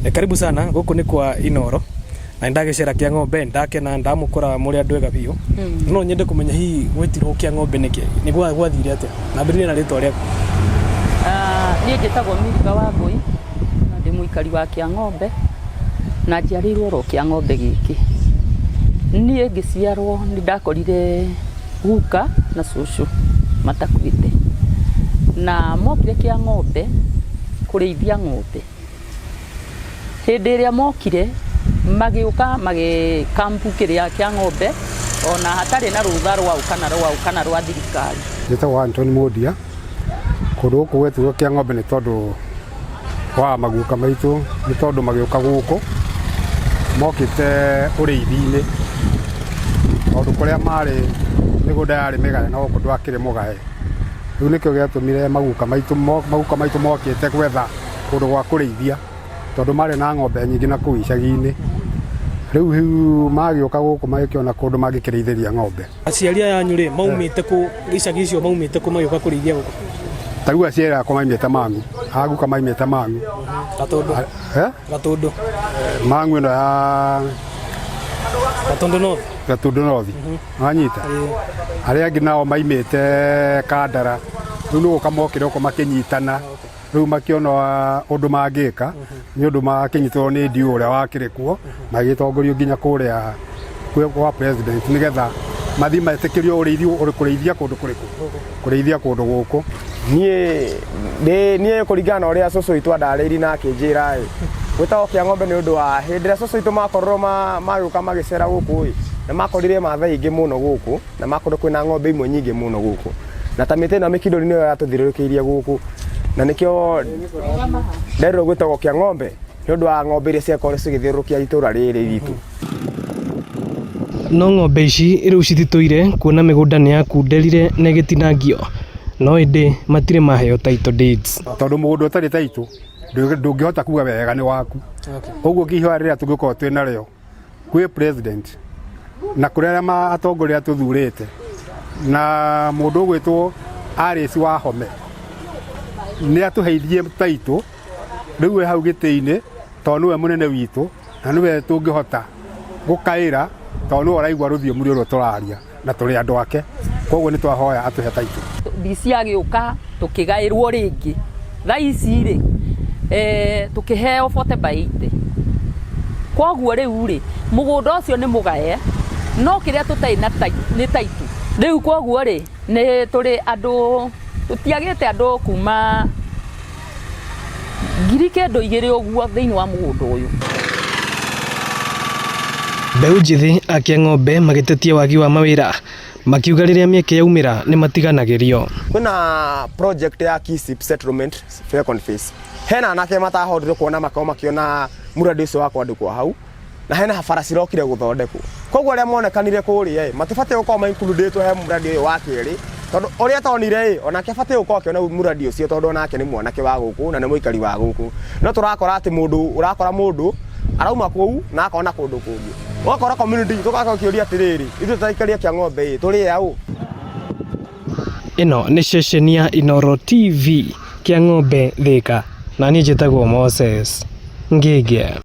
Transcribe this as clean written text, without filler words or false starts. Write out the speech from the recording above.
Karibu sana guku ni kwa Inoro na ndagicera kia ng'ombe ndakena ndamukora muri andu ega biu no nyende kumenya hii gwetirwo kia ng'ombe niki ni gwathire atia na mbere na ritwa ria ni njitagwo Miriga wa Ngui na ndi muikari wa kia ng'ombe na njiarirwo ro kia ng'ombe giki ni ngiciarwo ni ndakorire guka na cucu matakuite na mokire kia ng'ombe kureithia ng'ombe hindi ria mokire magiuka kampu kiria kia ng'ombe ona hatari na rutha rwa rwa thirikari. Njitagwo Anthony Mundia kundu guku gwetwo kia ng'ombe ni tondu wa maguka maitu ni tondu magiuka guku mokite ureithini tondu kuria mari migunda yari migae na guku ndwakire mugae riu nikio giatumire maguka maitu mokite gwetha kundu gwa kureithia tondu mari na ng'ombe nyingi na kuu icagi-ini riu magiuka guku magikiona kundu mangikiriithiria ng'ombe. Aciari yanyu ri maumite ku icagi icio maumite ku magiuka kuriithia guku tagu aciari akwa maimite Mangu aguka maimite Mangu Gatundu Mangu ino ya Gatundu North anyita aria angi nao maimite Kandara riu nuguka mokire uko makinyitana riu makiona undu mangika ni undu makinyitwo ni ndiu uria wakirikuo magitongorio nginya kuria kwa president nigetha mathi metikirio uriithia kundu kuriku kureithia kundu guku nie kuringana uria cucu itu andariri na akinjira gwitago kia ng'ombe ni undu wa hindi ria cucu itu makorwo maguka magicera guku na makorire mathai ingi muno guku na makorwo kwina ng'ombe imwe nyingi muno guku na ta mite na mikindori niyo yatuthirurikiirie guku na nikio ndero gwitago kia ng'ombe ni undu wa ng'ombe iria ciakorwo cigithiurukia itura riri ritu. No ng'ombe ici riu citituire kuona migunda ni yakunderire na gitinangio no indi matire maheo title deeds tondu mugunda utari title ndungihota kuga wega ni waku uguo kihoya riria tungikorwo twina rio kwi president na kuria atongoria tuthurite na mundu ugwitwo Alice Wahome ni atuheithie title riu hau giti-ini tondu we munene witu na niwe tungihota gukaira tondu uraigwa ruthiumu ruo turaria na turi andu ake koguo ni twahoya atuhe title DC agiuka tukigairwo ringi tha ici ri tukiheo 40/80 koguo riu ri mugunda ucio ni mugae no kiria tutai na ni title riu koguo ri ni turi andu tutiagite andu kuma 2,000 uguo thiini wa mugunda uyu. Mbeu njithi akia ng'ombe magitetia wagi wa mawira makiuga riria mieke yaumira ni matiganagirio. Kuna project ya KISIP settlement second phase hena anake matahotire kuona makao makiona muradi ucio wakwa ndikwa hau na hena habara cirokire guthondekwo koguo ria monekanire kuria matibate gukorwo maincludetwo he muradi uyu wa kiri tondu uria tonire onake bate gukorwo akiona muradi ucio tondu onake ni mwanake wa guku na ni muikari wa guku no turakora ati urakora mundu arauma kuu na akona kundu kungi wakora community tukaka ukioria atiriri ithu tutaikaria kia ng'ombe turi au. Ino ni session ya Inoro TV kia ng'ombe Thika na ni njitagwo Moses Ngige.